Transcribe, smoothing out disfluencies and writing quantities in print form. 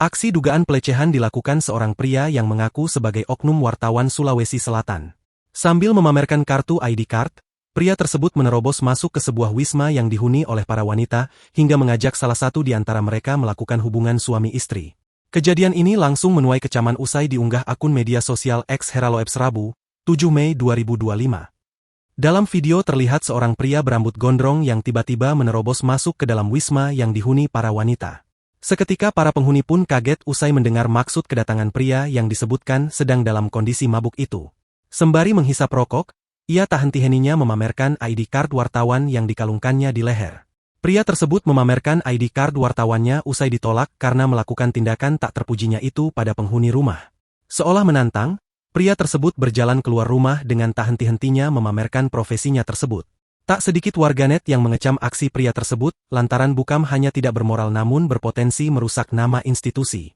Aksi dugaan pelecehan dilakukan seorang pria yang mengaku sebagai oknum wartawan Sulawesi Selatan. Sambil memamerkan kartu ID card, pria tersebut menerobos masuk ke sebuah wisma yang dihuni oleh para wanita, hingga mengajak salah satu di antara mereka melakukan hubungan suami istri. Kejadian ini langsung menuai kecaman usai diunggah akun media sosial X Heraloeps Rabu, 7 Mei 2025. Dalam video terlihat seorang pria berambut gondrong yang tiba-tiba menerobos masuk ke dalam wisma yang dihuni para wanita. Seketika para penghuni pun kaget usai mendengar maksud kedatangan pria yang disebutkan sedang dalam kondisi mabuk itu. Sembari menghisap rokok, ia tak henti-hentinya memamerkan ID card wartawan yang dikalungkannya di leher. Pria tersebut memamerkan ID card wartawannya usai ditolak karena melakukan tindakan tak terpujinya itu pada penghuni rumah. Seolah menantang, pria tersebut berjalan keluar rumah dengan tak henti-hentinya memamerkan profesinya tersebut. Tak sedikit warganet yang mengecam aksi pria tersebut, lantaran bukan hanya tidak bermoral namun berpotensi merusak nama institusi.